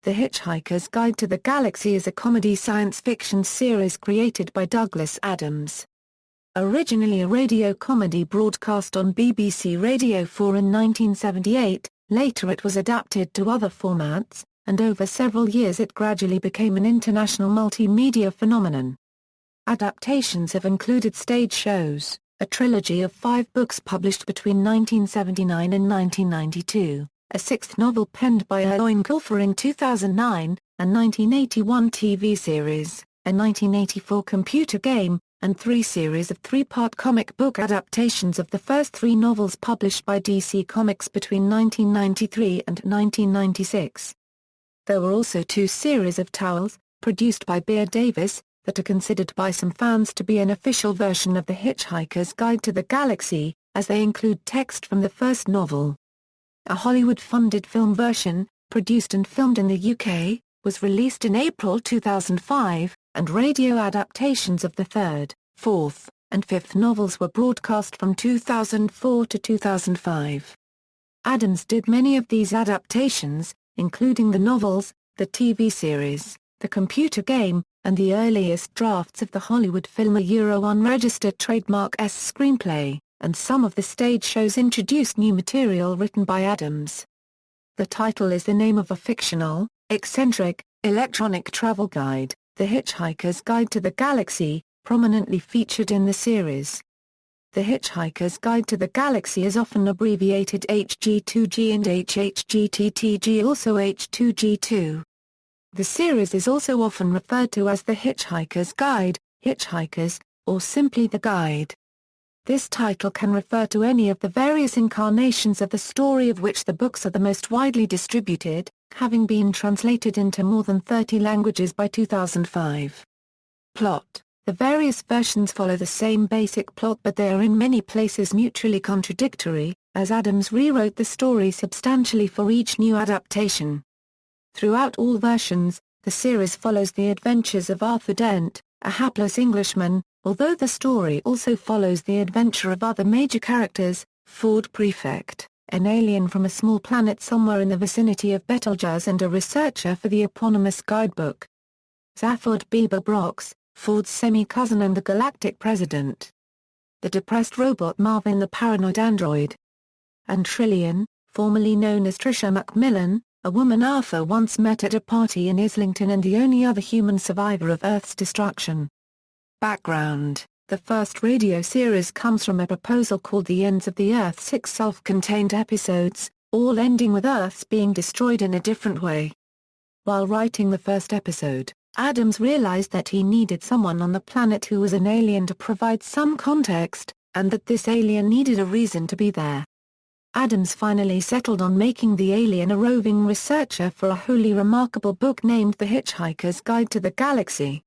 The Hitchhiker's Guide to the Galaxy is a comedy science fiction series created by Douglas Adams. Originally a radio comedy broadcast on BBC Radio 4 in 1978, later it was adapted to other formats, and over several years it gradually became an international multimedia phenomenon. Adaptations have included stage shows, a trilogy of 5 books published between 1979 and 1992, a 6th novel penned by Eoin Colfer in 2009, a 1981 TV series, a 1984 computer game, and 3 series of 3-part comic book adaptations of the first 3 novels published by DC Comics between 1993 and 1996. There were also 2 series of towels, produced by Beer-Davies, that are considered by some fans to be an official version of The Hitchhiker's Guide to the Galaxy, as they include text from the first novel. A Hollywood-funded film version, produced and filmed in the UK, was released in April 2005, and radio adaptations of the 3rd, 4th, and 5th novels were broadcast from 2004 to 2005. Adams did many of these adaptations, including the novels, the TV series, the computer game, and the earliest drafts of the Hollywood film A Unregistered Trademark S screenplay, and some of the stage shows introduced new material written by Adams. The title is the name of a fictional, eccentric, electronic travel guide, The Hitchhiker's Guide to the Galaxy, prominently featured in the series. The Hitchhiker's Guide to the Galaxy is often abbreviated HG2G and HHGTTG, also H2G2. The series is also often referred to as The Hitchhiker's Guide, Hitchhikers, or simply The Guide. This title can refer to any of the various incarnations of the story, of which the books are the most widely distributed, having been translated into more than 30 languages by 2005. Plot: the various versions follow the same basic plot, but they are in many places mutually contradictory, as Adams rewrote the story substantially for each new adaptation. Throughout all versions, the series follows the adventures of Arthur Dent, a hapless Englishman, although the story also follows the adventure of other major characters: Ford Prefect, an alien from a small planet somewhere in the vicinity of Betelgeuse, and a researcher for the eponymous guidebook. Zaphod Beeber Brox, Ford's semi-cousin and the galactic president. The depressed robot Marvin the paranoid android. And Trillian, formerly known as Tricia Macmillan, a woman Arthur once met at a party in Islington and the only other human survivor of Earth's destruction. Background: the first radio series comes from a proposal called The Ends of the Earth, 6 self-contained episodes, all ending with Earth's being destroyed in a different way. While writing the first episode, Adams realized that he needed someone on the planet who was an alien to provide some context, and that this alien needed a reason to be there. Adams finally settled on making the alien a roving researcher for a wholly remarkable book named The Hitchhiker's Guide to the Galaxy.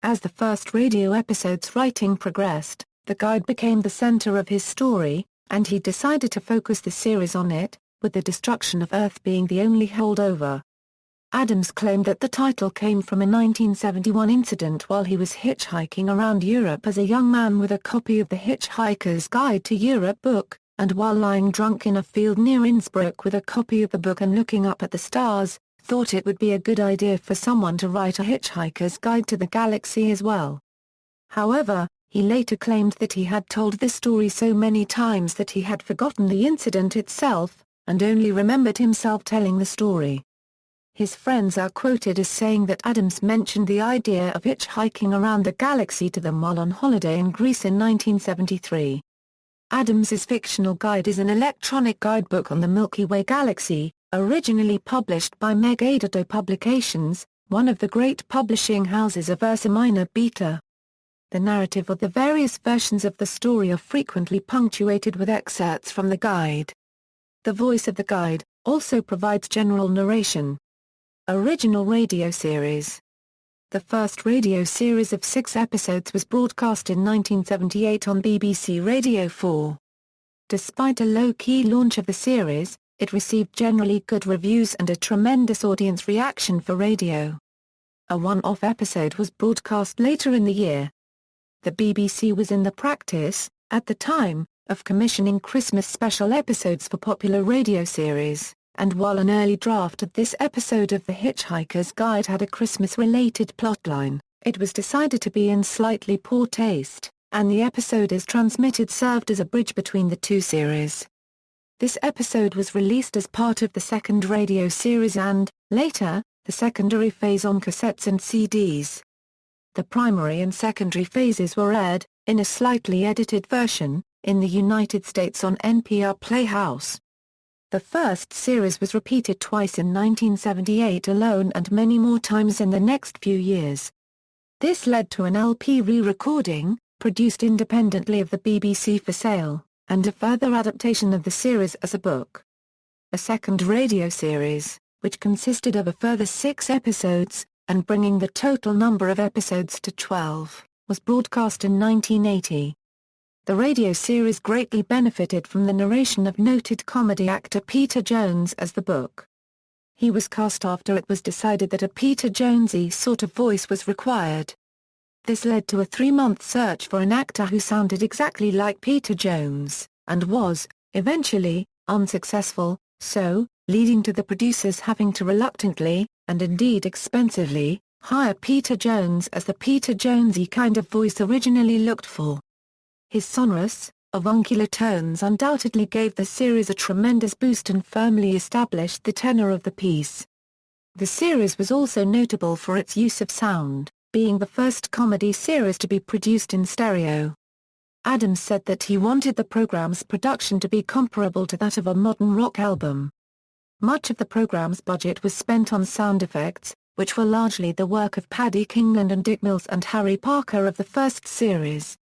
As the first radio episode's writing progressed, the guide became the center of his story, and he decided to focus the series on it, with the destruction of Earth being the only holdover. Adams claimed that the title came from a 1971 incident while he was hitchhiking around Europe as a young man with a copy of The Hitchhiker's Guide to Europe book, and while lying drunk in a field near Innsbruck with a copy of the book and looking up at the stars, thought it would be a good idea for someone to write a Hitchhiker's Guide to the Galaxy as well. However, he later claimed that he had told this story so many times that he had forgotten the incident itself, and only remembered himself telling the story. His friends are quoted as saying that Adams mentioned the idea of hitchhiking around the galaxy to them while on holiday in Greece in 1973. Adams's fictional guide is an electronic guidebook on the Milky Way galaxy, originally published by Meg-Adado Publications, one of the great publishing houses of Ursa Minor Beta. The narrative of the various versions of the story are frequently punctuated with excerpts from the guide. The voice of the guide also provides general narration. Original radio series. The first radio series of 6 episodes was broadcast in 1978 on BBC Radio 4. Despite a low-key launch of the series, it received generally good reviews and a tremendous audience reaction for radio. A one-off episode was broadcast later in the year. The BBC was in the practice, at the time, of commissioning Christmas special episodes for popular radio series. and while an early draft of this episode of The Hitchhiker's Guide had a Christmas-related plotline, it was decided to be in slightly poor taste, and the episode as transmitted served as a bridge between the two series. This episode was released as part of the second radio series and, later, the secondary phase on cassettes and CDs. The primary and secondary phases were aired, in a slightly edited version, in the United States on NPR Playhouse. The first series was repeated twice in 1978 alone and many more times in the next few years. This led to an LP re-recording, produced independently of the BBC for sale, and a further adaptation of the series as a book. A second radio series, which consisted of a further 6 episodes, and bringing the total number of episodes to 12, was broadcast in 1980. The radio series greatly benefited from the narration of noted comedy actor Peter Jones as the book. He was cast after it was decided that a Peter Jonesy sort of voice was required. This led to a 3-month search for an actor who sounded exactly like Peter Jones, and was, eventually, unsuccessful, leading to the producers having to reluctantly, and indeed expensively, hire Peter Jones as the Peter Jonesy kind of voice originally looked for. His sonorous, avuncular tones undoubtedly gave the series a tremendous boost and firmly established the tenor of the piece. The series was also notable for its use of sound, being the first comedy series to be produced in stereo. Adams said that he wanted the program's production to be comparable to that of a modern rock album. Much of the program's budget was spent on sound effects, which were largely the work of Paddy Kingland and Dick Mills and Harry Parker of the first series.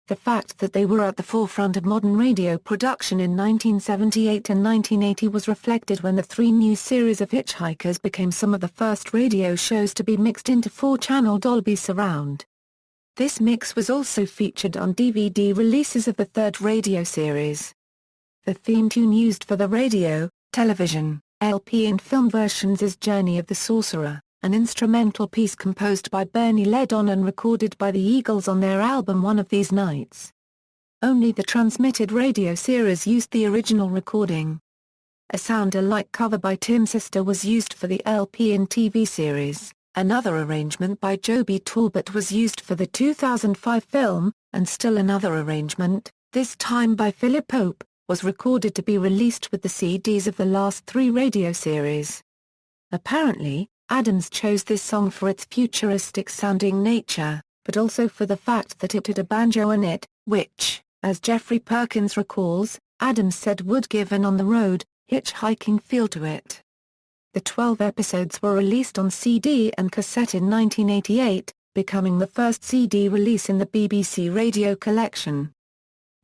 The fact that they were at the forefront of modern radio production in 1978 and 1980 was reflected when the 3 new series of Hitchhikers became some of the first radio shows to be mixed into 4-channel Dolby Surround. This mix was also featured on DVD releases of the third radio series. The theme tune used for the radio, television, LP and film versions is Journey of the Sorcerer, an instrumental piece composed by Bernie Leadon and recorded by the Eagles on their album One of These Nights. Only the transmitted radio series used the original recording. A sound-alike cover by Tim Sister was used for the LP and TV series. Another arrangement by Joby Talbot was used for the 2005 film, and still another arrangement, this time by Philip Pope, was recorded to be released with the CDs of the last 3 radio series. Apparently, Adams chose this song for its futuristic-sounding nature, but also for the fact that it had a banjo in it, which, as Jeffrey Perkins recalls, Adams said would give an on-the-road, hitchhiking feel to it. The 12 episodes were released on CD and cassette in 1988, becoming the first CD release in the BBC Radio collection.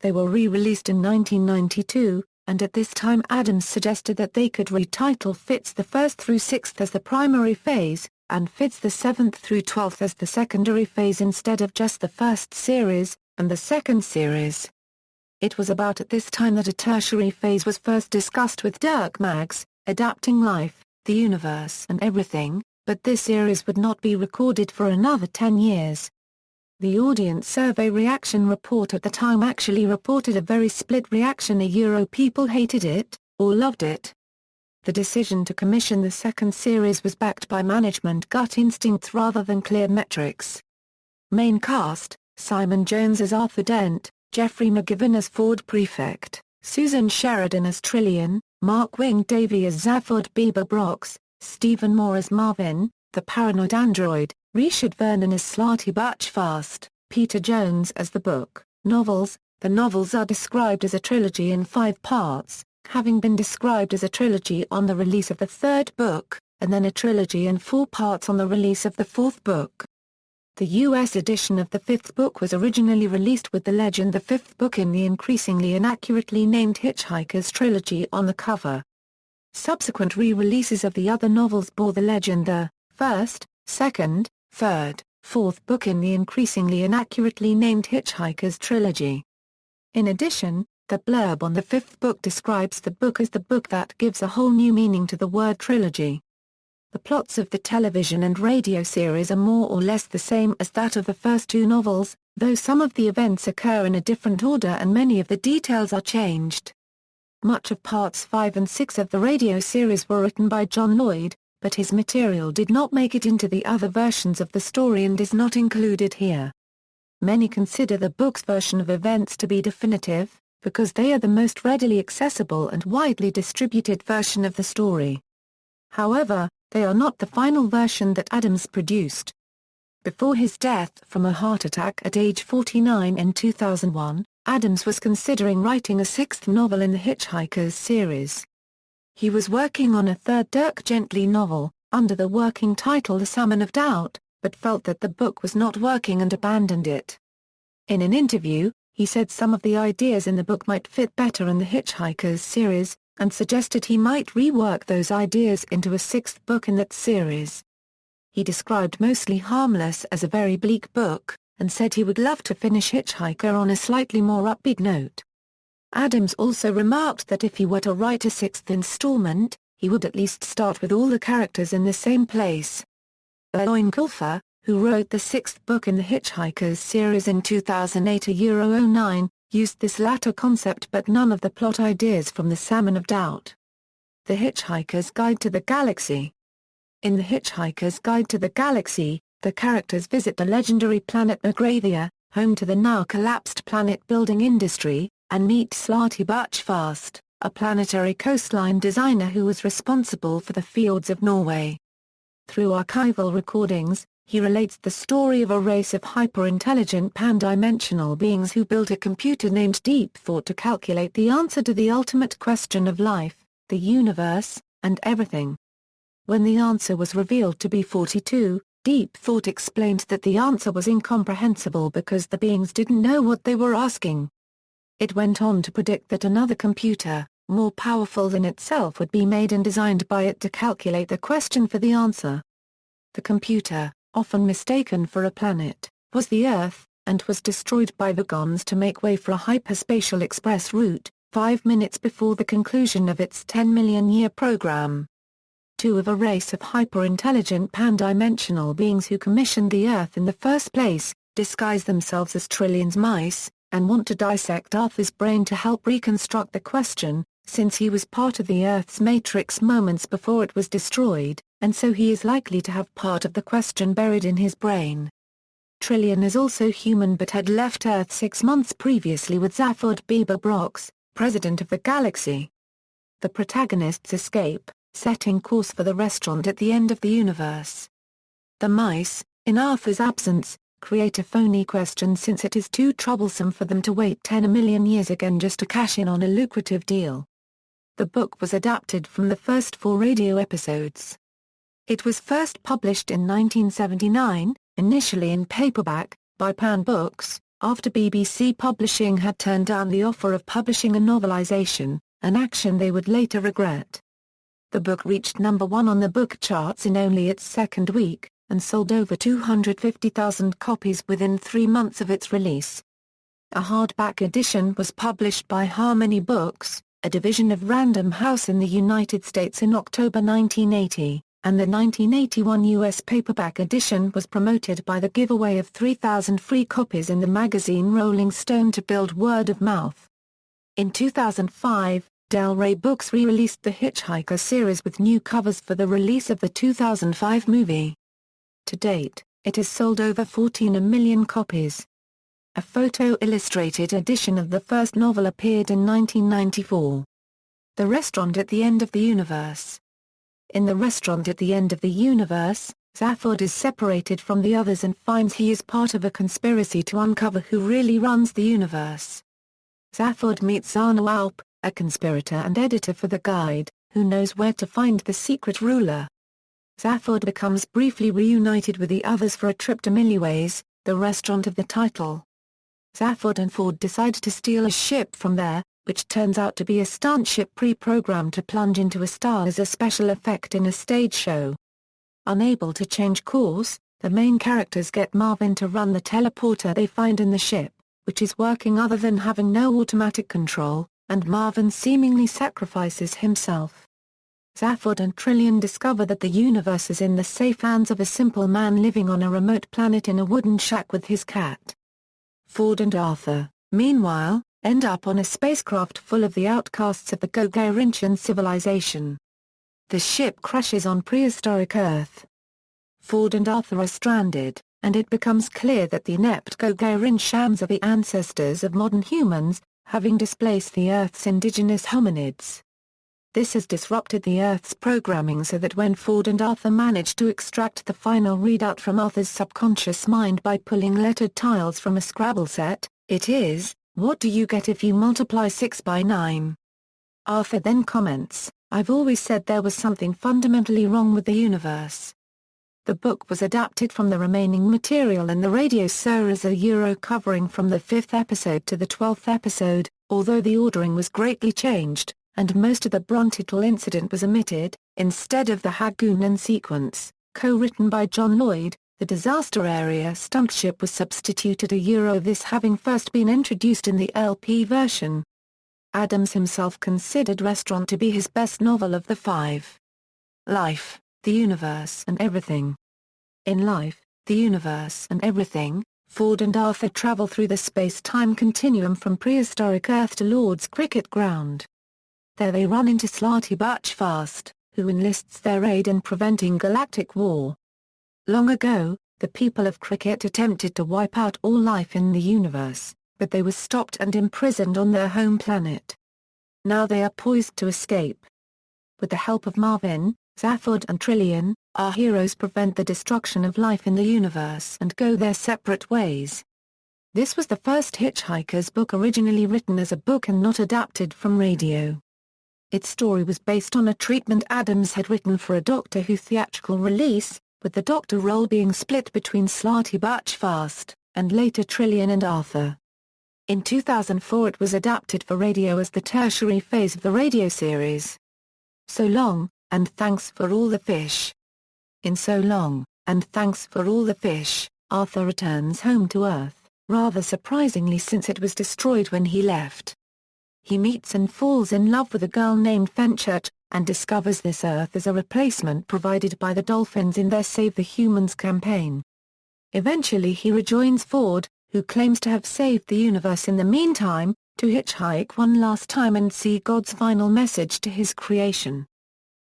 They were re-released in 1992, and at this time Adams suggested that they could retitle Fitz the 1st through 6th as the primary phase, and Fitz the 7th through 12th as the secondary phase instead of just the first series, and the second series. It was about at this time that a tertiary phase was first discussed with Dirk Maggs, Adapting Life, the Universe and Everything, but this series would not be recorded for another 10 years. The audience survey reaction report at the time actually reported a very split reaction. People hated it, or loved it. The decision to commission the second series was backed by management gut instincts rather than clear metrics. Main cast: Simon Jones as Arthur Dent, Jeffrey McGivern as Ford Prefect, Susan Sheridan as Trillian, Mark Wing-Davey as Zaphod Beaver-Brox, Stephen Moore as Marvin, the Paranoid Android, Richard Vernon as Slarty Butchfast, Peter Jones as the book. Novels: the novels are described as a trilogy in 5 parts, having been described as a trilogy on the release of the 3rd book, and then a trilogy in 4 parts on the release of the 4th book. The U.S. edition of the 5th book was originally released with the legend "The 5th Book" in the increasingly inaccurately named Hitchhiker's trilogy on the cover. Subsequent re-releases of the other novels bore the legend "The 1st, 2nd, 3rd, 4th Book" in the increasingly inaccurately named Hitchhiker's trilogy. In addition, the blurb on the 5th book describes the book as the book that gives a whole new meaning to the word trilogy. The plots of the television and radio series are more or less the same as that of the first 2 novels, though some of the events occur in a different order and many of the details are changed. Much of parts 5 and 6 of the radio series were written by John Lloyd, but his material did not make it into the other versions of the story and is not included here. Many consider the book's version of events to be definitive, because they are the most readily accessible and widely distributed version of the story. However, they are not the final version that Adams produced. Before his death from a heart attack at age 49 in 2001, Adams was considering writing a sixth novel in the Hitchhikers series. He was working on a third Dirk Gently novel, under the working title The Salmon of Doubt, but felt that the book was not working and abandoned it. In an interview, he said some of the ideas in the book might fit better in the Hitchhikers series, and suggested he might rework those ideas into a sixth book in that series. He described Mostly Harmless as a very bleak book, and said he would love to finish Hitchhiker on a slightly more upbeat note. Adams also remarked that if he were to write a sixth installment, he would at least start with all the characters in the same place. Eoin Colfer, who wrote the sixth book in the Hitchhikers series in 2008-09, used this latter concept but none of the plot ideas from The Salmon of Doubt. The Hitchhiker's Guide to the Galaxy. In The Hitchhiker's Guide to the Galaxy, the characters visit the legendary planet Nagravia, home to the now-collapsed planet-building industry, and meet Slarty Buchfast, a planetary coastline designer who was responsible for the fjords of Norway. Through archival recordings, he relates the story of a race of hyper-intelligent pan-dimensional beings who built a computer named Deep Thought to calculate the answer to the ultimate question of life, the universe, and everything. When the answer was revealed to be 42, Deep Thought explained that the answer was incomprehensible because the beings didn't know what they were asking. It went on to predict that another computer, more powerful than itself, would be made and designed by it to calculate the question for the answer. The computer, often mistaken for a planet, was the Earth, and was destroyed by Vagons to make way for a hyperspatial express route, 5 minutes before the conclusion of its 10-million-year program. Two of a race of hyper-intelligent pan-dimensional beings who commissioned the Earth in the first place, disguise themselves as Trillion's mice, and want to dissect Arthur's brain to help reconstruct the question, since he was part of the Earth's matrix moments before it was destroyed, and so he is likely to have part of the question buried in his brain. Trillion is also human but had left Earth 6 months previously with Zaphod Beeber-Brox, president of the galaxy. The protagonists escape, setting course for the restaurant at the end of the universe. The mice, in Arthur's absence, create a phony question since it is too troublesome for them to wait 10 million years again just to cash in on a lucrative deal. The book was adapted from the first 4 radio episodes. It was first published in 1979, initially in paperback, by Pan Books, after BBC Publishing had turned down the offer of publishing a novelization, an action they would later regret. The book reached number 1 on the book charts in only its second week, and sold over 250,000 copies within 3 months of its release. A hardback edition was published by Harmony Books, a division of Random House in the United States, in October 1980, and the 1981 U.S. paperback edition was promoted by the giveaway of 3,000 free copies in the magazine Rolling Stone to build word of mouth. In 2005, Del Rey Books re-released the Hitchhiker series with new covers for the release of the 2005 movie. To date, it has sold over 14 million copies. A photo-illustrated edition of the first novel appeared in 1994. The Restaurant at the End of the Universe. In The Restaurant at the End of the Universe, Zaphod is separated from the others and finds he is part of a conspiracy to uncover who really runs the universe. Zaphod meets Arno Alp, a conspirator and editor for the Guide, who knows where to find the secret ruler. Zaphod becomes briefly reunited with the others for a trip to Miliways, the restaurant of the title. Zaphod and Ford decide to steal a ship from there, which turns out to be a stunt ship pre-programmed to plunge into a star as a special effect in a stage show. Unable to change course, the main characters get Marvin to run the teleporter they find in the ship, which is working other than having no automatic control, and Marvin seemingly sacrifices himself. Zaphod and Trillion discover that the universe is in the safe hands of a simple man living on a remote planet in a wooden shack with his cat. Ford and Arthur, meanwhile, end up on a spacecraft full of the outcasts of the Gagarinchian civilization. The ship crashes on prehistoric Earth. Ford and Arthur are stranded, and it becomes clear that the inept Gagarinchans are the ancestors of modern humans, having displaced the Earth's indigenous hominids. This has disrupted the Earth's programming so that when Ford and Arthur manage to extract the final readout from Arthur's subconscious mind by pulling lettered tiles from a Scrabble set, it is, "What do you get if you multiply 6 by 9? Arthur then comments, "I've always said there was something fundamentally wrong with the universe." The book was adapted from the remaining material in the radio series covering from the 5th episode to the 12th episode, although the ordering was greatly changed, and most of the Brontitle incident was omitted. Instead of the Hagunan sequence, co-written by John Lloyd, the disaster area stunt ship was substituted. This having first been introduced in the LP version. Adams himself considered Restaurant to be his best novel of the 5. Life, the Universe and Everything. In Life, the Universe and Everything, Ford and Arthur travel through the space-time continuum from prehistoric Earth to Lord's cricket ground. There they run into Slarty Butchfast, who enlists their aid in preventing galactic war. Long ago, the people of Cricket attempted to wipe out all life in the universe, but they were stopped and imprisoned on their home planet. Now they are poised to escape. With the help of Marvin, Zaphod and Trillian, our heroes prevent the destruction of life in the universe and go their separate ways. This was the first Hitchhiker's book originally written as a book and not adapted from radio. Its story was based on a treatment Adams had written for a Doctor Who theatrical release, with the Doctor role being split between Slarty Butchfast, and later Trillian and Arthur. In 2004 it was adapted for radio as the tertiary phase of the radio series. So Long, and Thanks for All the Fish. In So Long, and Thanks for All the Fish, Arthur returns home to Earth, rather surprisingly since it was destroyed when he left. He meets and falls in love with a girl named Fenchurch, and discovers this Earth is a replacement provided by the Dolphins in their Save the Humans campaign. Eventually he rejoins Ford, who claims to have saved the universe in the meantime, to hitchhike one last time and see God's final message to his creation.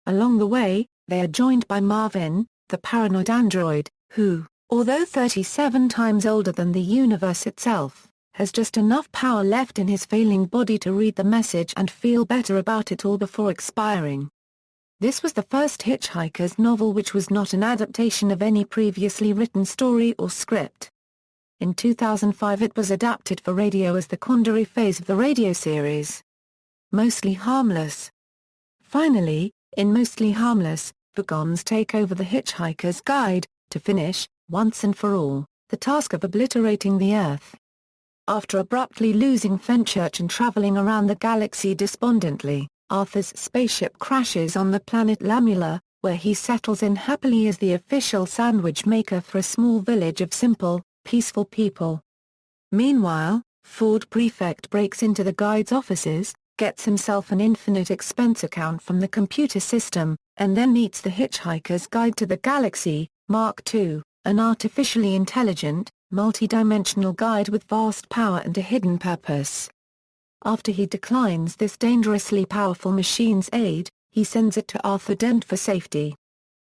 Along the way, they are joined by Marvin, the paranoid android, who, although 37 times older than the universe itself, has just enough power left in his failing body to read the message and feel better about it all before expiring. This was the first Hitchhiker's novel which was not an adaptation of any previously written story or script. In 2005 it was adapted for radio as the Condori phase of the radio series. Mostly Harmless. Finally, in Mostly Harmless, Vagons take over the Hitchhiker's Guide, to finish, once and for all, the task of obliterating the Earth. After abruptly losing Fenchurch and traveling around the galaxy despondently, Arthur's spaceship crashes on the planet Lamula, where he settles in happily as the official sandwich maker for a small village of simple, peaceful people. Meanwhile, Ford Prefect breaks into the Guide's offices, gets himself an infinite expense account from the computer system, and then meets the Hitchhiker's Guide to the Galaxy, Mark II, an artificially intelligent, multi-dimensional guide with vast power and a hidden purpose. After he declines this dangerously powerful machine's aid, he sends it to Arthur Dent for safety.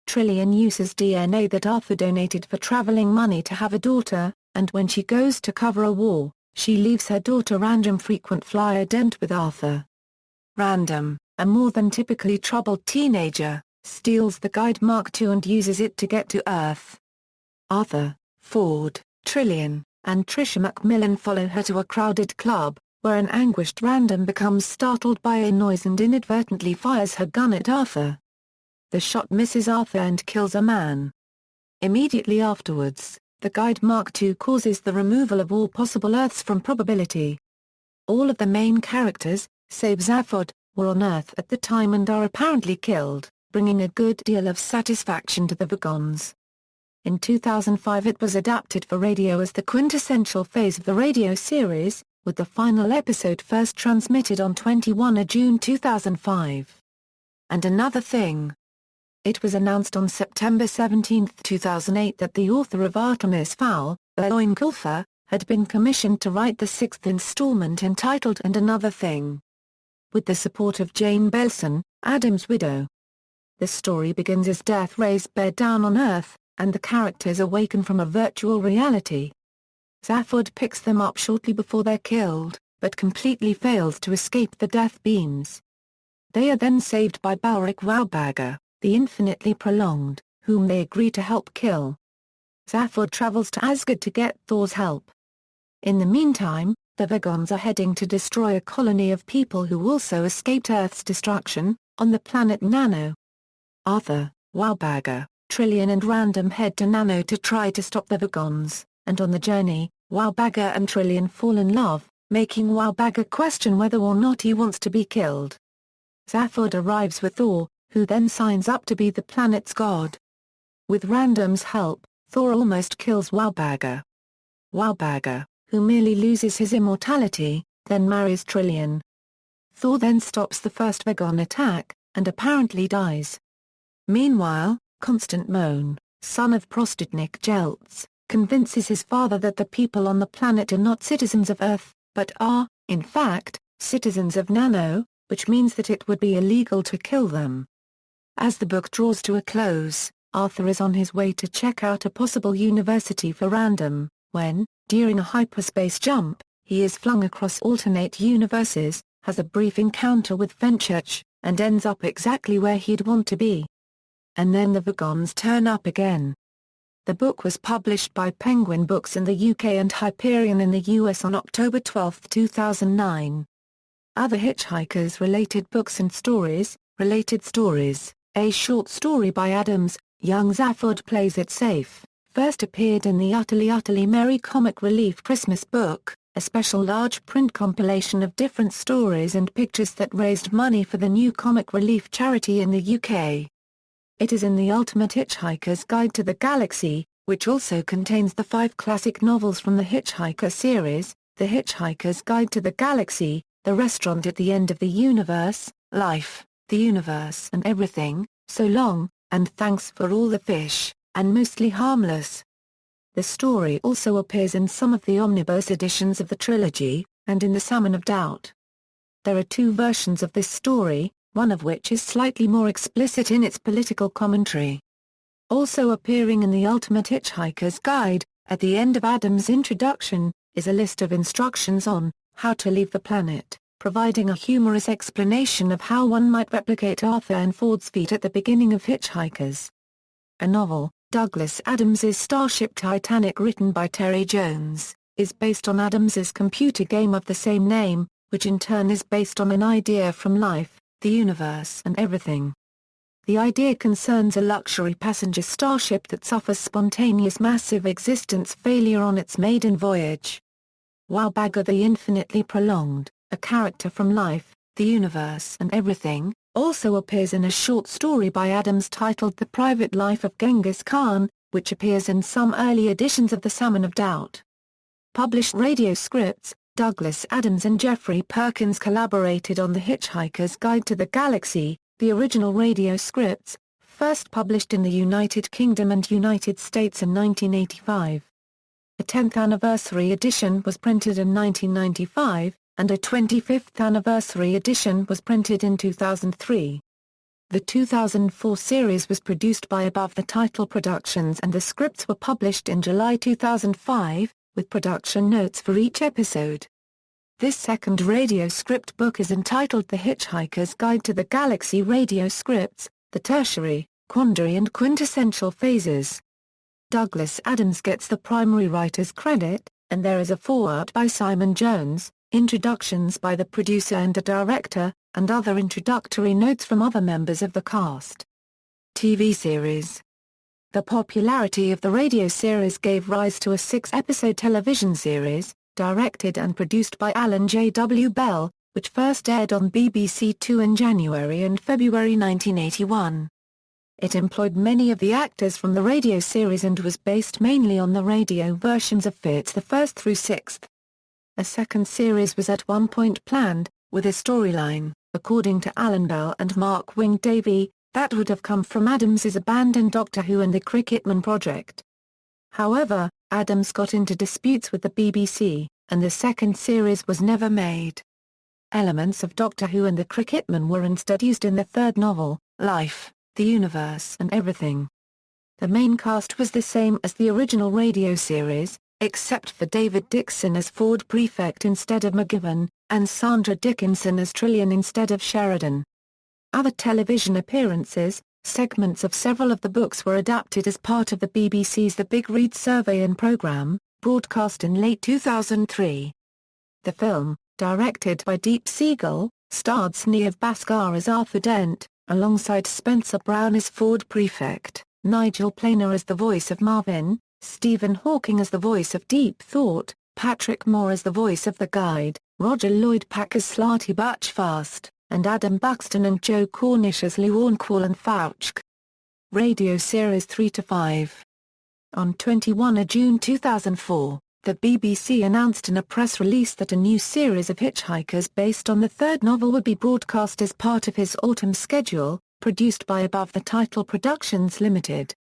Trillian uses DNA that Arthur donated for traveling money to have a daughter, and when she goes to cover a war, she leaves her daughter Random frequent flyer Dent with Arthur. Random, a more than typically troubled teenager, steals the Guide Mark II and uses it to get to Earth. Arthur, Ford, Trillian, and Tricia Macmillan follow her to a crowded club, where an anguished Random becomes startled by a noise and inadvertently fires her gun at Arthur. The shot misses Arthur and kills a man. Immediately afterwards, the Guide Mark II causes the removal of all possible Earths from probability. All of the main characters, save Zaphod, were on Earth at the time and are apparently killed, bringing a good deal of satisfaction to the Vagons. In 2005 it was adapted for radio as the quintessential phase of the radio series, with the final episode first transmitted on 21 June 2005. And Another Thing. It was announced on September 17, 2008 that the author of Artemis Fowl, Eoin Colfer, had been commissioned to write the sixth installment entitled And Another Thing. With the support of Jane Belson, Adams' widow. The story begins as death rays bear down on Earth, and the characters awaken from a virtual reality. Zaphod picks them up shortly before they're killed, but completely fails to escape the death beams. They are then saved by Balric Wowbagger, the infinitely prolonged, whom they agree to help kill. Zaphod travels to Asgard to get Thor's help. In the meantime, the Vagons are heading to destroy a colony of people who also escaped Earth's destruction, on the planet Nano. Arthur, Wowbagger, Trillian and Random head to Nano to try to stop the Vagons, and on the journey, Wowbagger and Trillian fall in love, making Wowbagger question whether or not he wants to be killed. Zaphod arrives with Thor, who then signs up to be the planet's god. With Random's help, Thor almost kills Wowbagger. Wowbagger, who merely loses his immortality, then marries Trillian. Thor then stops the first Vagon attack, and apparently dies. Meanwhile, Constant Moan, son of Prostitnik Jeltz, convinces his father that the people on the planet are not citizens of Earth, but are, in fact, citizens of Nano, which means that it would be illegal to kill them. As the book draws to a close, Arthur is on his way to check out a possible university for Random, when, during a hyperspace jump, he is flung across alternate universes, has a brief encounter with Fenchurch, and ends up exactly where he'd want to be. And then the Vagons turn up again. The book was published by Penguin Books in the UK and Hyperion in the US on October 12, 2009. Other Hitchhikers-related books and stories, Related Stories, a short story by Adams, Young Zaphod Plays It Safe, first appeared in the Utterly Merry Comic Relief Christmas Book, a special large print compilation of different stories and pictures that raised money for the New Comic Relief charity in the UK. It is in the Ultimate Hitchhiker's Guide to the Galaxy, which also contains the 5 classic novels from the Hitchhiker series, The Hitchhiker's Guide to the Galaxy, The Restaurant at the End of the Universe, Life, the Universe and Everything, So Long, and Thanks for All the Fish, and Mostly Harmless. The story also appears in some of the omnibus editions of the trilogy, and in the Salmon of Doubt. There are 2 versions of this story, one of which is slightly more explicit in its political commentary. Also appearing in the Ultimate Hitchhiker's Guide, at the end of Adam's introduction, is a list of instructions on how to leave the planet, providing a humorous explanation of how one might replicate Arthur and Ford's feat at the beginning of Hitchhikers. A novel, Douglas Adams's Starship Titanic, written by Terry Jones, is based on Adams's computer game of the same name, which in turn is based on an idea from Life, the Universe and Everything. The idea concerns a luxury passenger starship that suffers spontaneous massive existence failure on its maiden voyage. Wowbagger the Infinitely Prolonged, a character from Life, the Universe and Everything, also appears in a short story by Adams titled The Private Life of Genghis Khan, which appears in some early editions of The Salmon of Doubt. Published radio scripts, Douglas Adams and Jeffrey Perkins collaborated on The Hitchhiker's Guide to the Galaxy, the original radio scripts, first published in the United Kingdom and United States in 1985. A 10th anniversary edition was printed in 1995, and a 25th anniversary edition was printed in 2003. The 2004 series was produced by Above the Title Productions and the scripts were published in July 2005, with production notes for each episode. This second radio script book is entitled The Hitchhiker's Guide to the Galaxy Radio Scripts, The Tertiary, Quandary and Quintessential Phases. Douglas Adams gets the primary writer's credit, and there is a foreword by Simon Jones, introductions by the producer and a director, and other introductory notes from other members of the cast. TV series. The popularity of the radio series gave rise to a 6-episode television series, directed and produced by Alan J. W. Bell, which first aired on BBC Two in January and February 1981. It employed many of the actors from the radio series and was based mainly on the radio versions of Fitz the First through Sixth. A second series was at one point planned, with a storyline, according to Alan Bell and Mark Wing Davey, that would have come from Adams's abandoned Doctor Who and the Cricketman project. However, Adams got into disputes with the BBC, and the second series was never made. Elements of Doctor Who and the Cricketmen were instead used in the third novel, Life, the Universe and Everything. The main cast was the same as the original radio series, except for David Dixon as Ford Prefect instead of McGivern, and Sandra Dickinson as Trillian instead of Sheridan. Other television appearances, segments of several of the books were adapted as part of the BBC's The Big Read Survey and programme, broadcast in late 2003. The film, directed by Deep Siegel, starred Sneev Bhaskar as Arthur Dent, alongside Spencer Brown as Ford Prefect, Nigel Planer as the voice of Marvin, Stephen Hawking as the voice of Deep Thought, Patrick Moore as the voice of the Guide, Roger Lloyd-Pack as Slarty Butchfast, and Adam Buxton and Joe Cornish as Luanqual and Fauchk. Radio Series 3-5. On 21 June 2004, the BBC announced in a press release that a new series of Hitchhikers based on the third novel would be broadcast as part of his autumn schedule, produced by Above the Title Productions Limited.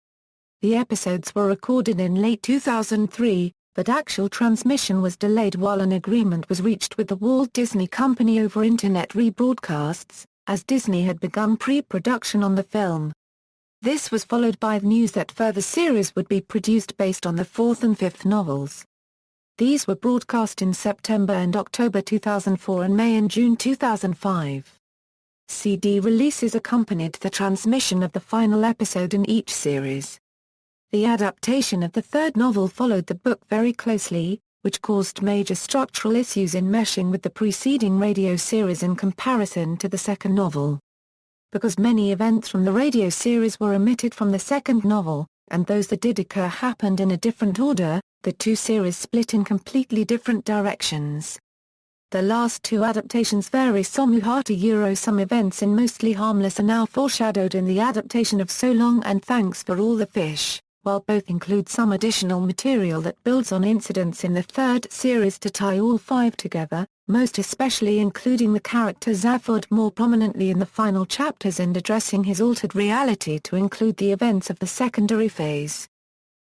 The episodes were recorded in late 2003, but actual transmission was delayed while an agreement was reached with the Walt Disney Company over internet rebroadcasts, as Disney had begun pre-production on the film. This was followed by the news that further series would be produced based on the fourth and fifth novels. These were broadcast in September and October 2004 and May and June 2005. CD releases accompanied the transmission of the final episode in each series. The adaptation of the third novel followed the book very closely, which caused major structural issues in meshing with the preceding radio series in comparison to the second novel. Because many events from the radio series were omitted from the second novel, and those that did occur happened in a different order, the two series split in completely different directions. The last two adaptations vary somewhat. Some events in Mostly Harmless are now foreshadowed in the adaptation of So Long and Thanks for All the Fish, while both include some additional material that builds on incidents in the third series to tie all five together, most especially including the character Zaphod more prominently in the final chapters and addressing his altered reality to include the events of the secondary phase.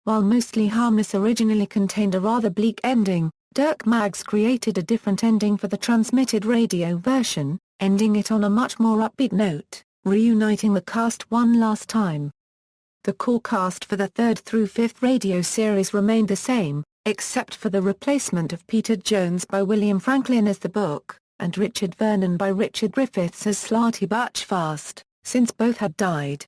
While Mostly Harmless originally contained a rather bleak ending, Dirk Maggs created a different ending for the transmitted radio version, ending it on a much more upbeat note, reuniting the cast one last time. The core cast for the third through fifth radio series remained the same, except for the replacement of Peter Jones by William Franklin as the book, and Richard Vernon by Richard Griffiths as Slarty Butchfast, since both had died.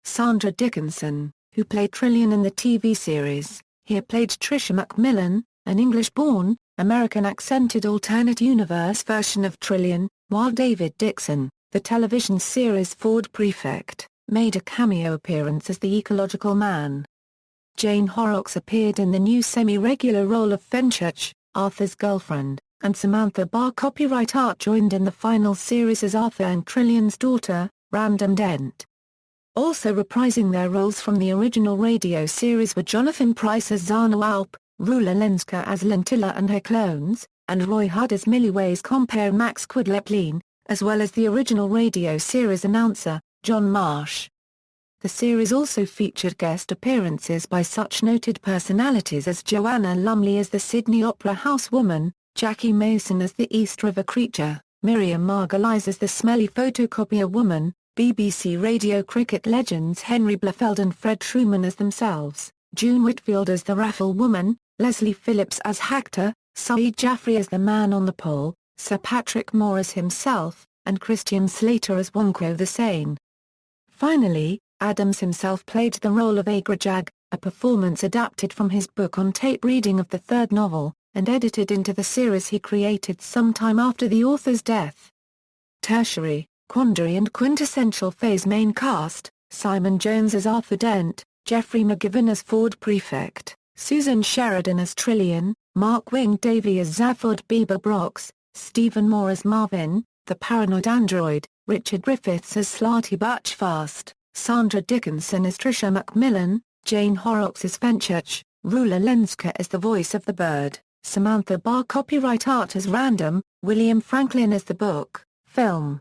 Sandra Dickinson, who played Trillian in the TV series, here played Tricia Macmillan, an English-born, American-accented alternate universe version of Trillian, while David Dixon, the television series Ford Prefect, made a cameo appearance as the Ecological Man. Jane Horrocks appeared in the new semi-regular role of Fenchurch, Arthur's girlfriend, and Samantha Barr Copyright Art joined in the final series as Arthur and Trillian's daughter, Random Dent. Also reprising their roles from the original radio series were Jonathan Pryce as Zana Alp, Rula Lenska as Lentilla and her clones, and Roy Hudd as Milliway's compere Max Quidlepleen, as well as the original radio series announcer, John Marsh. The series also featured guest appearances by such noted personalities as Joanna Lumley as the Sydney Opera House Woman, Jackie Mason as the East River Creature, Miriam Margolyes as the Smelly Photocopier Woman, BBC radio cricket legends Henry Blofeld and Fred Truman as themselves, June Whitfield as the Raffle Woman, Leslie Phillips as Hector, Saeed Jaffrey as the Man on the Pole, Sir Patrick Moore as himself, and Christian Slater as Wonko the Sane. Finally, Adams himself played the role of Agrajag, a performance adapted from his book on tape reading of the third novel, and edited into the series he created sometime after the author's death. Tertiary, quandary and quintessential phase main cast, Simon Jones as Arthur Dent, Geoffrey McGivern as Ford Prefect, Susan Sheridan as Trillian, Mark Wing-Davey as Zaphod Beeber-Brox, Stephen Moore as Marvin, the Paranoid Android, Richard Griffiths as Slarty Butchfast, Sandra Dickinson as Tricia Macmillan, Jane Horrocks as Fenchurch, Rula Lenska as the voice of the bird, Samantha Barr Copyright Art as Random, William Franklin as the book, film.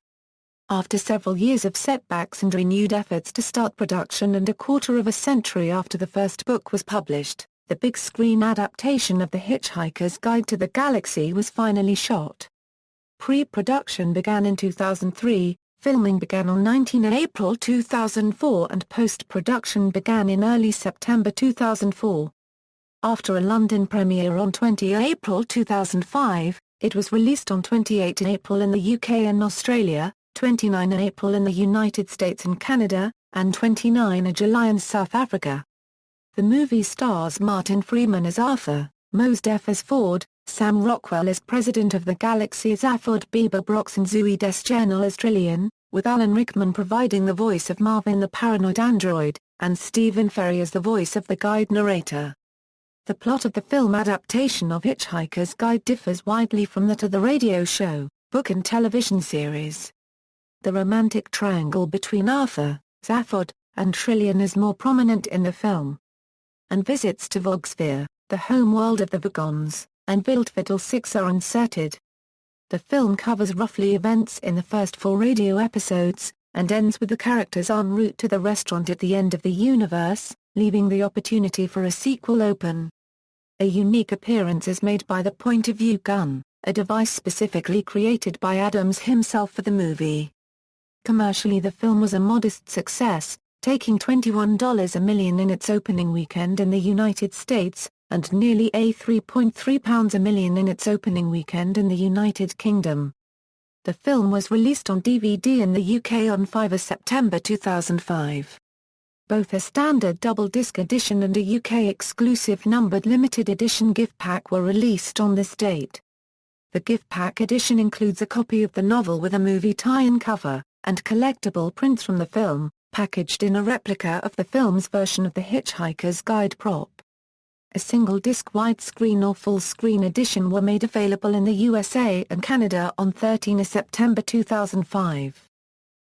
After several years of setbacks and renewed efforts to start production and a quarter of a century after the first book was published, the big screen adaptation of The Hitchhiker's Guide to the Galaxy was finally shot. Pre-production began in 2003, filming began on 19 April 2004 and post-production began in early September 2004. After a London premiere on 20 April 2005, it was released on 28 April in the UK and Australia, 29 April in the United States and Canada, and 29 July in South Africa. The movie stars Martin Freeman as Arthur, Mos Def as Ford, Sam Rockwell as President of the Galaxy as Afford Bieber Brox and Zooey Deschanel as Trillian, with Alan Rickman providing the voice of Marvin the Paranoid Android, and Stephen Ferry as the voice of the guide narrator. The plot of the film adaptation of Hitchhiker's Guide differs widely from that of the radio show, book and television series. The romantic triangle between Arthur, Zaphod, and Trillian is more prominent in the film. And visits to Vogsphere, the home world of the Vogons, and Bildviertel 6 are inserted. The film covers roughly events in the first 4 radio episodes, and ends with the characters en route to the restaurant at the end of the universe, leaving the opportunity for a sequel open. A unique appearance is made by the point-of-view gun, a device specifically created by Adams himself for the movie. Commercially, the film was a modest success, taking $21 million in its opening weekend in the United States, and nearly £3.3 million in its opening weekend in the United Kingdom. The film was released on DVD in the UK on 5 September 2005. Both a standard double-disc edition and a UK-exclusive numbered limited edition gift pack were released on this date. The gift pack edition includes a copy of the novel with a movie tie-in cover, and collectible prints from the film, packaged in a replica of the film's version of The Hitchhiker's Guide prop. A single-disc widescreen or full-screen edition were made available in the USA and Canada on 13 September 2005.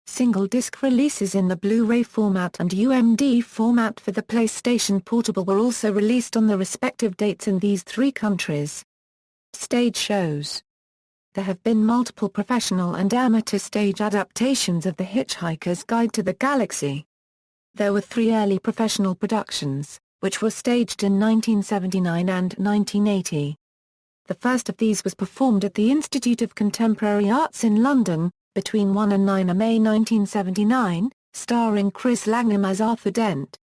Single-disc releases in the Blu-ray format and UMD format for the PlayStation Portable were also released on the respective dates in these 3 countries. Stage shows. There have been multiple professional and amateur stage adaptations of The Hitchhiker's Guide to the Galaxy. There were 3 early professional productions, which were staged in 1979 and 1980. The first of these was performed at the Institute of Contemporary Arts in London, between 1 and 9 May 1979, starring Chris Langham as Arthur Dent.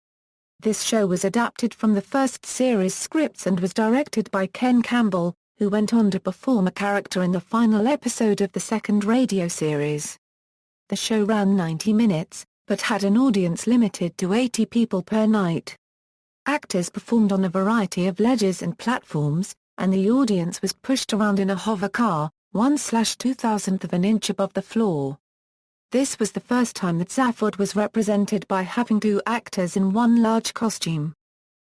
This show was adapted from the first series scripts and was directed by Ken Campbell, who went on to perform a character in the final episode of the second radio series. The show ran 90 minutes, but had an audience limited to 80 people per night. Actors performed on a variety of ledges and platforms, and the audience was pushed around in a hover car, 1/2000th of an inch above the floor. This was the first time that Zaphod was represented by having 2 actors in one large costume.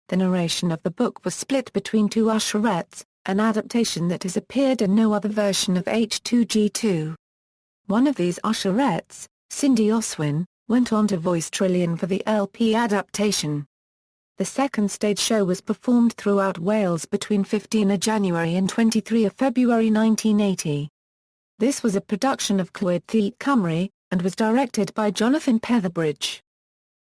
The narration of the book was split between 2 usherettes, an adaptation that has appeared in no other version of H2G2. One of these usherettes, Cindy Oswin, went on to voice Trillian for the LP adaptation. The second stage show was performed throughout Wales between 15 January and 23 February 1980. This was a production of Clwyd Theatr Cymru, and was directed by Jonathan Petherbridge.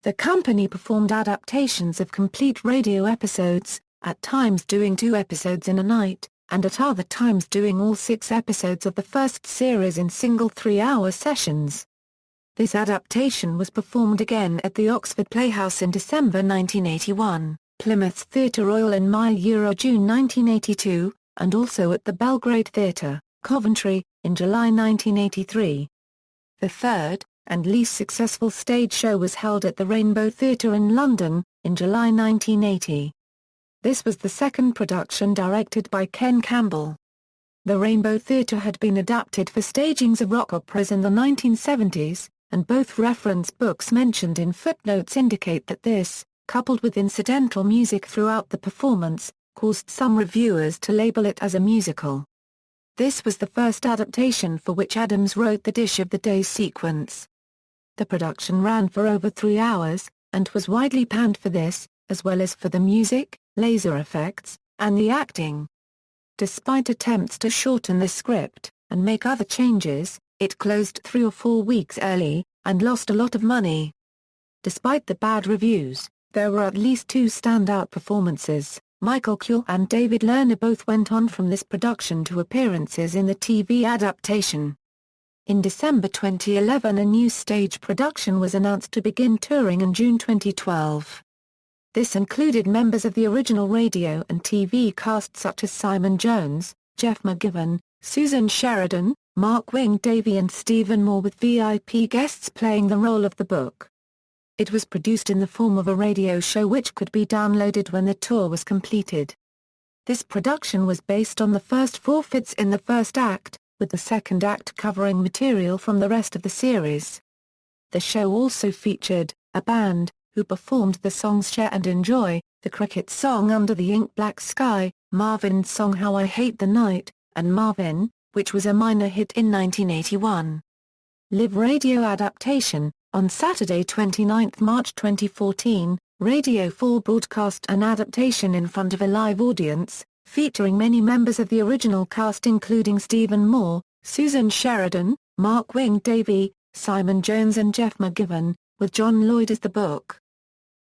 The company performed adaptations of complete radio episodes, at times doing 2 episodes in a night, and at other times doing all 6 episodes of the first series in single 3-hour sessions. This adaptation was performed again at the Oxford Playhouse in December 1981, Plymouth Theatre Royal in June 1982, and also at the Belgrade Theatre, Coventry, in July 1983. The third, and least successful stage show was held at the Rainbow Theatre in London, in July 1980. This was the second production directed by Ken Campbell. The Rainbow Theatre had been adapted for stagings of rock operas in the 1970s, and both reference books mentioned in footnotes indicate that this, coupled with incidental music throughout the performance, caused some reviewers to label it as a musical. This was the first adaptation for which Adams wrote the Dish of the Day sequence. The production ran for over 3 hours, and was widely panned for this, as well as for the music, laser effects, and the acting. Despite attempts to shorten the script, and make other changes, it closed 3 or 4 weeks early, and lost a lot of money. Despite the bad reviews, there were at least 2 standout performances, Michael Kuehl and David Lerner both went on from this production to appearances in the TV adaptation. In December 2011 a new stage production was announced to begin touring in June 2012. This included members of the original radio and TV cast such as Simon Jones, Jeff McGivern, Susan Sheridan, Mark Wing-Davey and Stephen Moore, with VIP guests playing the role of the book. It was produced in the form of a radio show which could be downloaded when the tour was completed. This production was based on the first 4 fits in the first act, with the second act covering material from the rest of the series. The show also featured a band, who performed the songs Share and Enjoy, the Cricket's song Under the Ink-Black Sky, Marvin's song How I Hate the Night, and Marvin, which was a minor hit in 1981. Live Radio Adaptation. On Saturday 29 March 2014, Radio 4 broadcast an adaptation in front of a live audience, featuring many members of the original cast including Stephen Moore, Susan Sheridan, Mark Wing-Davey, Simon Jones and Jeff McGivern, with John Lloyd as the book.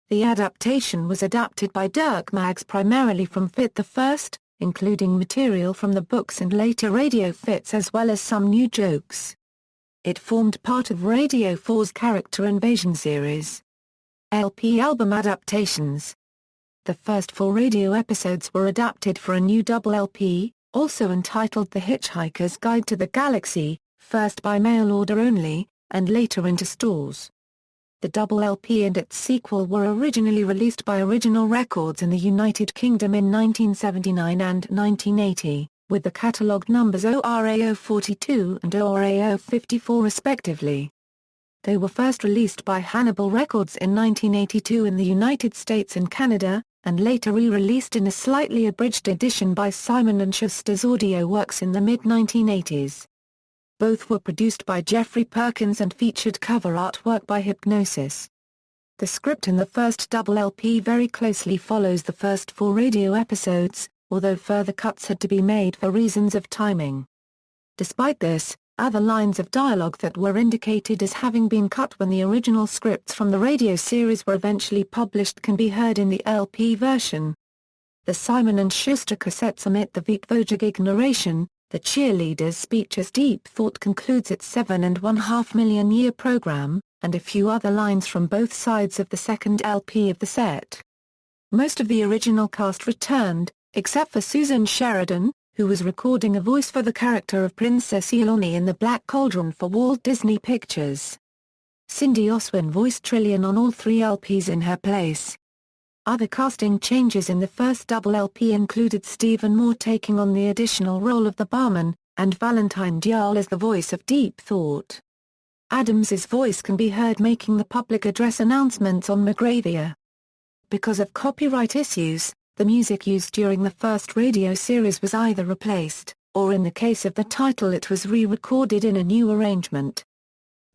The adaptation was adapted by Dirk Maggs primarily from Fit the First, including material from the books and later radio fits as well as some new jokes. It formed part of Radio 4's Character Invasion series. LP album adaptations. The first 4 radio episodes were adapted for a new double LP, also entitled The Hitchhiker's Guide to the Galaxy, first by mail order only, and later into stores. The double LP and its sequel were originally released by Original Records in the United Kingdom in 1979 and 1980, with the catalogue numbers ORAO 42 and ORAO 54 respectively. They were first released by Hannibal Records in 1982 in the United States and Canada, and later re-released in a slightly abridged edition by Simon & Schuster's AudioWorks in the mid-1980s. Both were produced by Jeffrey Perkins and featured cover artwork by Hypnosis. The script in the first double LP very closely follows the first 4 radio episodes, although further cuts had to be made for reasons of timing. Despite this, other lines of dialogue that were indicated as having been cut when the original scripts from the radio series were eventually published can be heard in the LP version. The Simon & Schuster cassettes omit the Veit Vojagig narration. The cheerleader's speech as Deep Thought concludes its 7.5 million year program, and a few other lines from both sides of the second LP of the set. Most of the original cast returned, except for Susan Sheridan, who was recording a voice for the character of Princess Iolani in The Black Cauldron for Walt Disney Pictures. Cindy Oswin voiced Trillian on all 3 LPs in her place. Other casting changes in the first double LP included Stephen Moore taking on the additional role of the barman, and Valentine Dyal as the voice of Deep Thought. Adams's voice can be heard making the public address announcements on McGravia. Because of copyright issues, the music used during the first radio series was either replaced, or in the case of the title it was re-recorded in a new arrangement.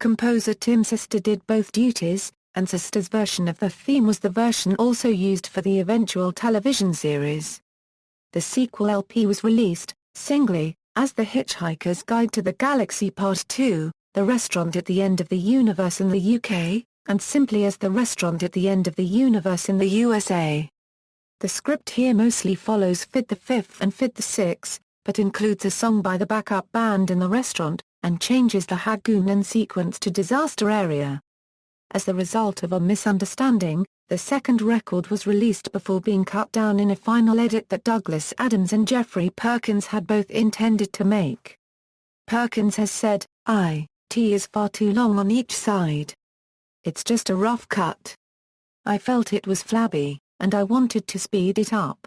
Composer Tim Sister did both duties, and Sister's version of the theme was the version also used for the eventual television series. The sequel LP was released, singly, as The Hitchhiker's Guide to the Galaxy Part 2, The Restaurant at the End of the Universe in the UK, and simply as The Restaurant at the End of the Universe in the USA. The script here mostly follows Fit the Fifth and Fit the Sixth, but includes a song by the backup band in the restaurant, and changes the Hagunan sequence to Disaster Area. As the result of a misunderstanding, the second record was released before being cut down in a final edit that Douglas Adams and Jeffrey Perkins had both intended to make. Perkins has said, "It is far too long on each side. It's just a rough cut. I felt it was flabby, and I wanted to speed it up."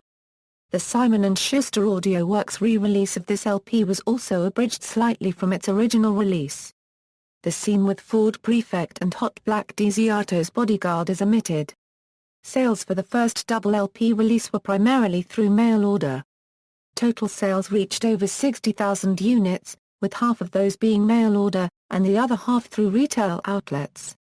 The Simon & Schuster AudioWorks re-release of this LP was also abridged slightly from its original release. The scene with Ford Prefect and Hot Black Desiato's bodyguard is omitted. Sales for the first double LP release were primarily through mail order. Total sales reached over 60,000 units, with half of those being mail order, and the other half through retail outlets.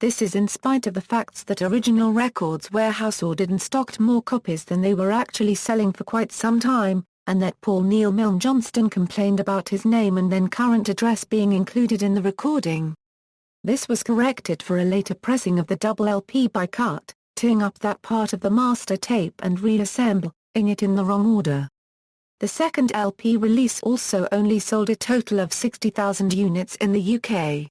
This is in spite of the facts that Original Records warehouse ordered and stocked more copies than they were actually selling for quite some time, and that Paul Neil Milne Johnston complained about his name and then current address being included in the recording. This was corrected for a later pressing of the double LP by teeing up that part of the master tape and reassemble, ing it in the wrong order. The second LP release also only sold a total of 60,000 units in the UK.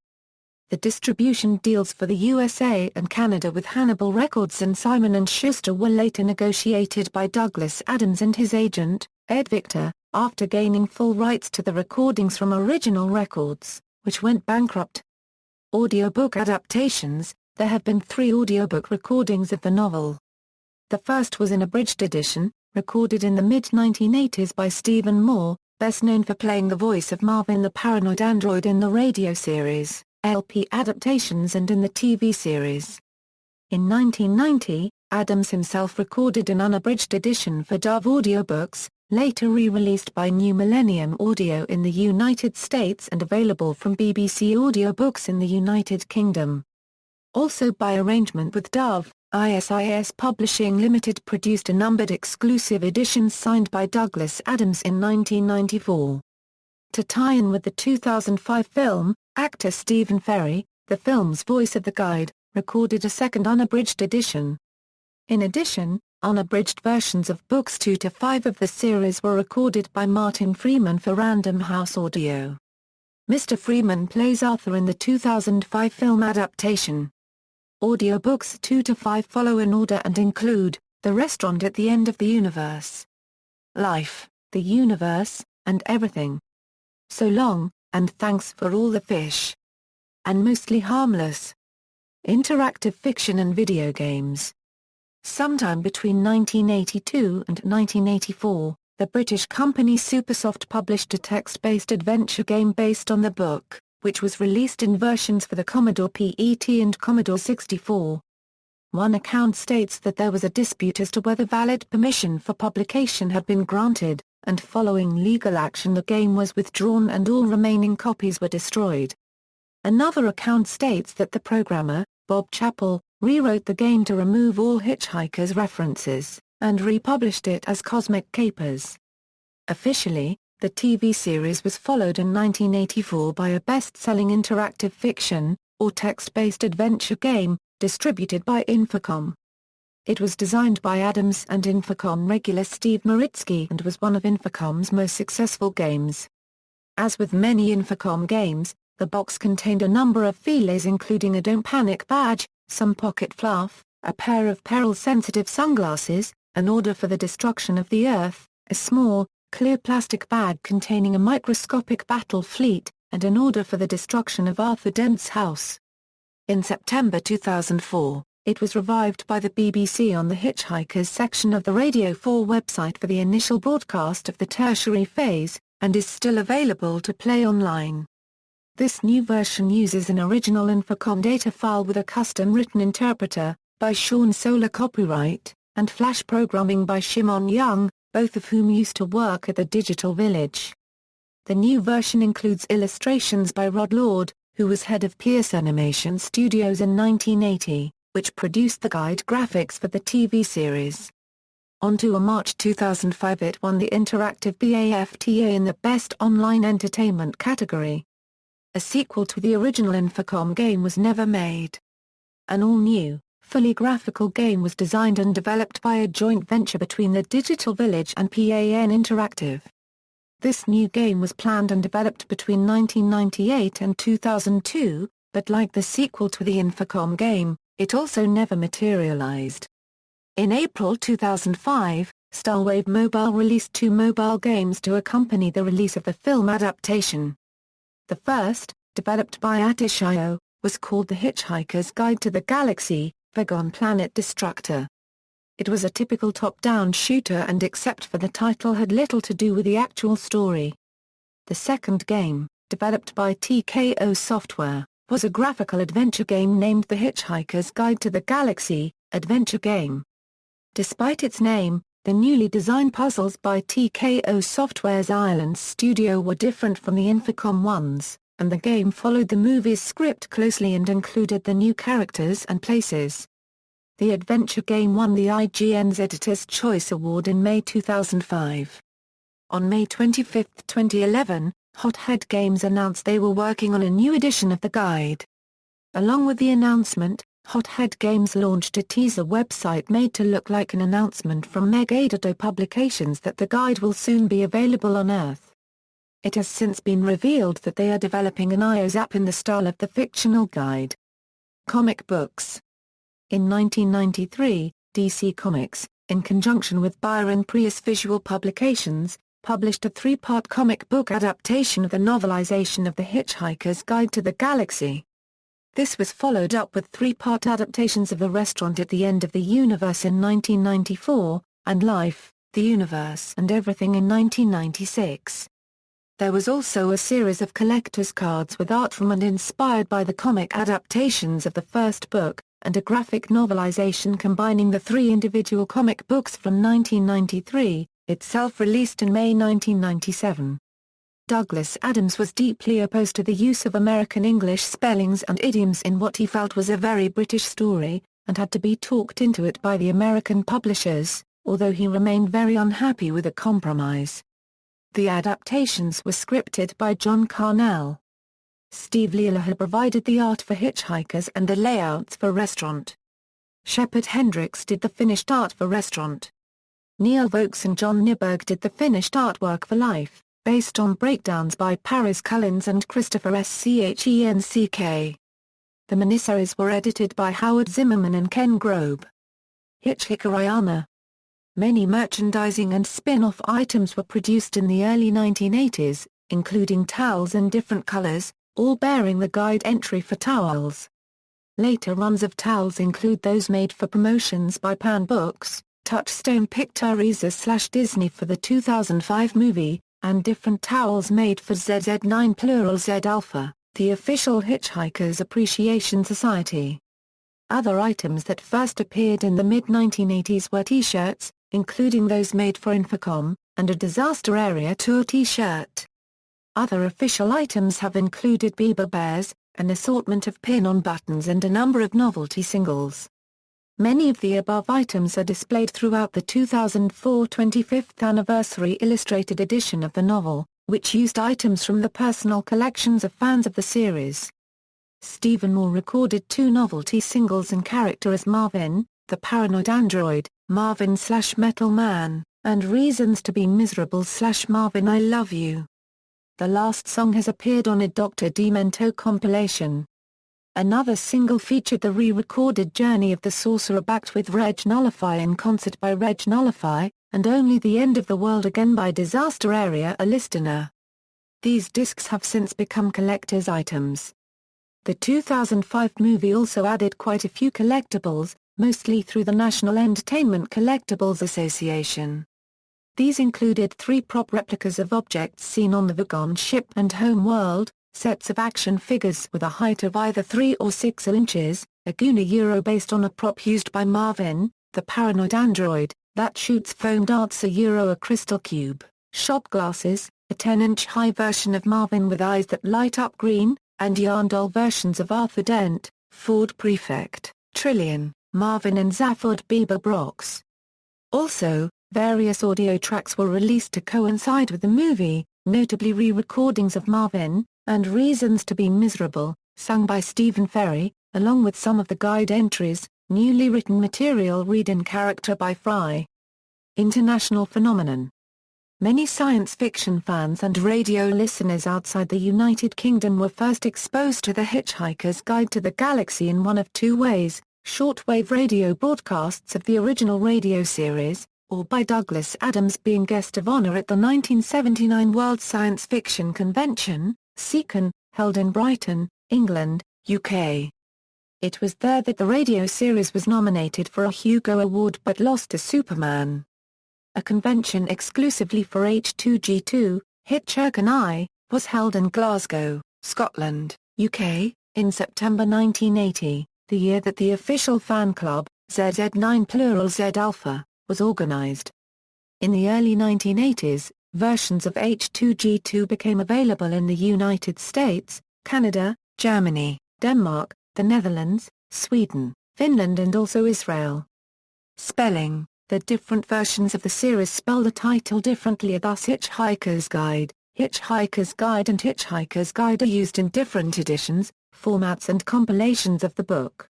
The distribution deals for the USA and Canada with Hannibal Records and Simon & Schuster were later negotiated by Douglas Adams and his agent, Ed Victor, after gaining full rights to the recordings from Original Records, which went bankrupt. Audiobook adaptations. There have been 3 audiobook recordings of the novel. The first was an abridged edition, recorded in the mid-1980s by Stephen Moore, best known for playing the voice of Marvin the Paranoid Android in the radio series, LP adaptations and in the TV series. In 1990, Adams himself recorded an unabridged edition for Dove Audiobooks, later re-released by New Millennium Audio in the United States and available from BBC Audiobooks in the United Kingdom. Also by arrangement with Dove, ISIS Publishing Limited produced a numbered exclusive editions signed by Douglas Adams in 1994. To tie in with the 2005 film, actor Stephen Ferry, the film's voice of the guide, recorded a second unabridged edition. In addition, unabridged versions of books 2 to 5 of the series were recorded by Martin Freeman for Random House Audio. Mr. Freeman plays Arthur in the 2005 film adaptation. Audiobooks 2 to 5 follow in order and include The Restaurant at the End of the Universe, Life, the Universe, and Everything, So Long, and Thanks for All the Fish, and Mostly Harmless. Interactive fiction and video games. Sometime between 1982 and 1984, the British company Supersoft published a text-based adventure game based on the book, which was released in versions for the Commodore PET and Commodore 64. One account states that there was a dispute as to whether valid permission for publication had been granted, and following legal action the game was withdrawn and all remaining copies were destroyed. Another account states that the programmer, Bob Chappell, rewrote the game to remove all Hitchhiker's references, and republished it as Cosmic Capers. Officially, the TV series was followed in 1984 by a best-selling interactive fiction, or text-based adventure game, distributed by Infocom. It was designed by Adams and Infocom regular Steve Maritzky and was one of Infocom's most successful games. As with many Infocom games, the box contained a number of feelers including a Don't Panic badge, some pocket fluff, a pair of peril-sensitive sunglasses, an order for the destruction of the Earth, a small, clear plastic bag containing a microscopic battle fleet, and an order for the destruction of Arthur Dent's house. In September 2004, it was revived by the BBC on the Hitchhikers section of the Radio 4 website for the initial broadcast of the tertiary phase, and is still available to play online. This new version uses an original Infocom data file with a custom-written interpreter, by Sean Solar copyright, and flash programming by Shimon Young, both of whom used to work at the Digital Village. The new version includes illustrations by Rod Lord, who was head of Pierce Animation Studios in 1980, which produced the guide graphics for the TV series. On to March 2005 it won the Interactive BAFTA in the Best Online Entertainment category. A sequel to the original Infocom game was never made. An all-new, fully graphical game was designed and developed by a joint venture between the Digital Village and PAN Interactive. This new game was planned and developed between 1998 and 2002, but like the sequel to the Infocom game, it also never materialized. In April 2005, Starwave Mobile released 2 mobile games to accompany the release of the film adaptation. The first, developed by Attish.io, was called The Hitchhiker's Guide to the Galaxy, Vagon Planet Destructor. It was a typical top-down shooter and except for the title had little to do with the actual story. The second game, developed by TKO Software, was a graphical adventure game named The Hitchhiker's Guide to the Galaxy, Adventure Game. Despite its name, the newly designed puzzles by TKO Software's Ireland studio were different from the Infocom ones, and the game followed the movie's script closely and included the new characters and places. The adventure game won the IGN's Editor's Choice Award in May 2005. On May 25, 2011, Hothead Games announced they were working on a new edition of the guide. Along with the announcement, Hothead Games launched a teaser website made to look like an announcement from Megadodo Publications that the guide will soon be available on Earth. It has since been revealed that they are developing an iOS app in the style of the fictional guide. Comic books. In 1993, DC Comics, in conjunction with Byron Prius Visual Publications, published a 3-part comic book adaptation of the novelization of The Hitchhiker's Guide to the Galaxy. This was followed up with 3-part adaptations of The Restaurant at the End of the Universe in 1994, and Life, the Universe and Everything in 1996. There was also a series of collector's cards with art from and inspired by the comic adaptations of the first book, and a graphic novelization combining the 3 individual comic books from 1993, itself released in May 1997. Douglas Adams was deeply opposed to the use of American English spellings and idioms in what he felt was a very British story, and had to be talked into it by the American publishers, although he remained very unhappy with the compromise. The adaptations were scripted by John Carnell. Steve Lealaha provided the art for Hitchhikers and the layouts for Restaurant. Shepard Hendricks did the finished art for Restaurant. Neil Vokes and John Nyberg did the finished artwork for Life, based on breakdowns by Paris Cullins and Christopher Schenck. The miniseries were edited by Howard Zimmerman and Ken Grobe. Hitchhiker Iana. Many merchandising and spin-off items were produced in the early 1980s, including towels in different colors, all bearing the guide entry for towels. Later runs of towels include those made for promotions by Pan Books, Touchstone Pictures/Disney for the 2005 movie, and different towels made for ZZ9 Plural Z Alpha, the official Hitchhikers Appreciation Society. Other items that first appeared in the mid-1980s were T-shirts, including those made for Infocom, and a Disaster Area Tour T-shirt. Other official items have included Bieber bears, an assortment of pin-on buttons and a number of novelty singles. Many of the above items are displayed throughout the 2004 25th anniversary illustrated edition of the novel, which used items from the personal collections of fans of the series. Stephen Moore recorded 2 novelty singles in character as Marvin, the Paranoid Android, Marvin/Metal Man, and Reasons to be Miserable/Marvin I Love You. The last song has appeared on a Dr. Demento compilation. Another single featured the re-recorded Journey of the Sorcerer backed with Reg Nullify in concert by Reg Nullify, and Only the End of the World Again by Disaster Area A Listener. These discs have since become collector's items. The 2005 movie also added quite a few collectibles, mostly through the National Entertainment Collectibles Association. These included 3 prop replicas of objects seen on the Vagon ship and Home World, sets of action figures with a height of either 3 or 6 inches, a Guna Euro based on a prop used by Marvin, the Paranoid Android, that shoots foam darts, a Euro, a crystal cube, shot glasses, a 10-inch high version of Marvin with eyes that light up green, and yarn doll versions of Arthur Dent, Ford Prefect, Trillion, Marvin and Zaphod Bieber Brox. Also, various audio tracks were released to coincide with the movie, notably re-recordings of Marvin, and Reasons to be Miserable, sung by Stephen Ferry, along with some of the guide entries, newly written material read in character by Fry. International phenomenon. Many science fiction fans and radio listeners outside the United Kingdom were first exposed to The Hitchhiker's Guide to the Galaxy in one of 2 ways, shortwave radio broadcasts of the original radio series, or by Douglas Adams being guest of honor at the 1979 World Science Fiction Convention, SECON, held in Brighton, England, UK. It was there that the radio series was nominated for a Hugo Award but lost to Superman. A convention exclusively for H2G2, Hitchhiker I, was held in Glasgow, Scotland, UK, in September 1980, the year that the official fan club, ZZ9 Plural Z Alpha, was organised. In the early 1980s, versions of H2G2 became available in the United States, Canada, Germany, Denmark, the Netherlands, Sweden, Finland and also Israel. Spelling. The different versions of the series spell the title differently, thus Hitchhiker's Guide, Hitchhiker's Guide and Hitchhiker's Guide are used in different editions, formats and compilations of the book.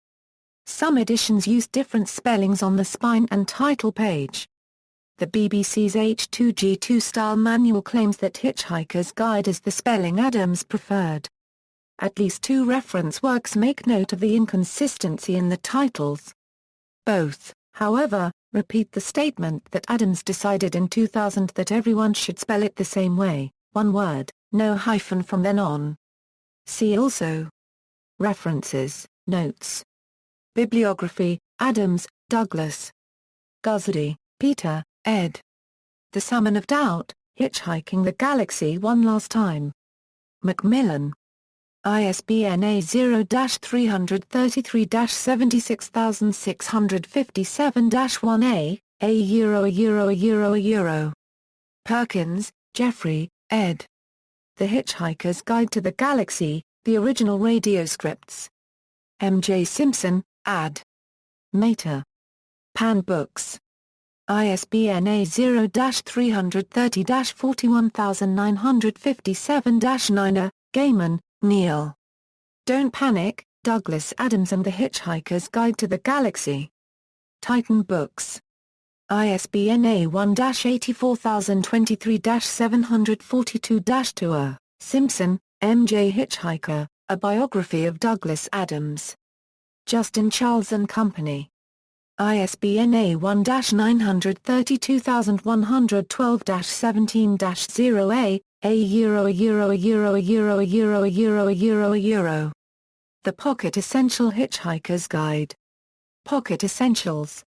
Some editions use different spellings on the spine and title page. The BBC's H2G2 style manual claims that Hitchhiker's Guide is the spelling Adams preferred. At least 2 reference works make note of the inconsistency in the titles. Both, however, repeat the statement that Adams decided in 2000 that everyone should spell it the same way, one word, no hyphen from then on. See also. References, Notes. Bibliography, Adams, Douglas. Guzzardi, Peter, ed. The Salmon of Doubt, Hitchhiking the Galaxy One Last Time. Macmillan. ISBN A0-333-76657-1A, a Perkins, Geoffrey, ed. The Hitchhiker's Guide to the Galaxy, the original radio scripts. M.J. Simpson, ad. Mater. Pan Books. ISBN A0-330-41957-9. Gaiman, Neil. Don't Panic, Douglas Adams and the Hitchhiker's Guide to the Galaxy. Titan Books. ISBN A1-84023-742-2. Simpson, M.J. Hitchhiker, A Biography of Douglas Adams. Justin Charles and Company. ISBN A1-932112-17-0A, The Pocket Essential Hitchhiker's Guide. Pocket Essentials.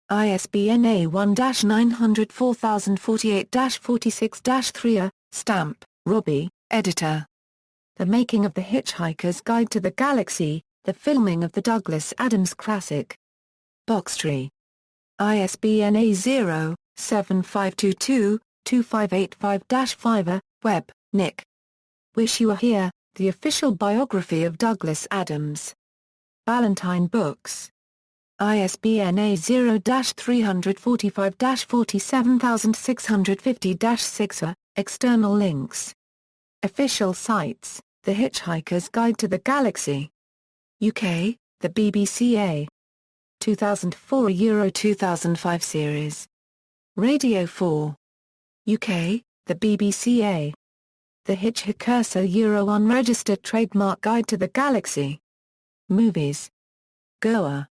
ISBN A1-904048-46-3. Stamp, Robbie, editor. The Making of the Hitchhiker's Guide to the Galaxy, the filming of the Douglas Adams classic. Boxtree. ISBN A0-7522-2585-5. Webb, Nick. Wish You Were Here, the official biography of Douglas Adams. Ballantine Books. ISBN A0-345-47650-6. External links. Official sites, The Hitchhiker's Guide to the Galaxy. UK, the BBC A. 2004 Euro 2005 series. Radio 4. UK, the BBC A. The Hitchhiker Euro Unregistered Trademark Guide to the Galaxy. Movies. Goa.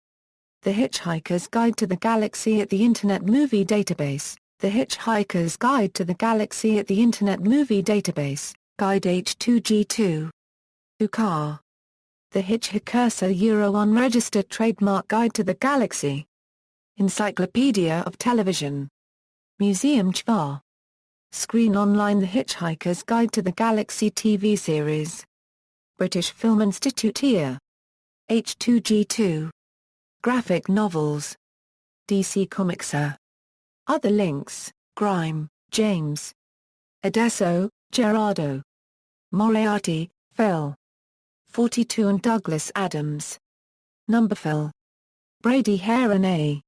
The Hitchhiker's Guide to the Galaxy at the Internet Movie Database. The Hitchhiker's Guide to the Galaxy at the Internet Movie Database, Guide H2G2. UKAR. The Hitchhiker Euro Unregistered Trademark Guide to the Galaxy. Encyclopedia of Television. Museum Chvar. Screen Online. The Hitchhiker's Guide to the Galaxy TV series. British Film Institute Year. H2G2. Graphic novels. DC Comics. Other links: Grime, James. Adesso, Gerardo. Moriarty, Phil. 42 and Douglas Adams. Numberphil. Brady Heron A.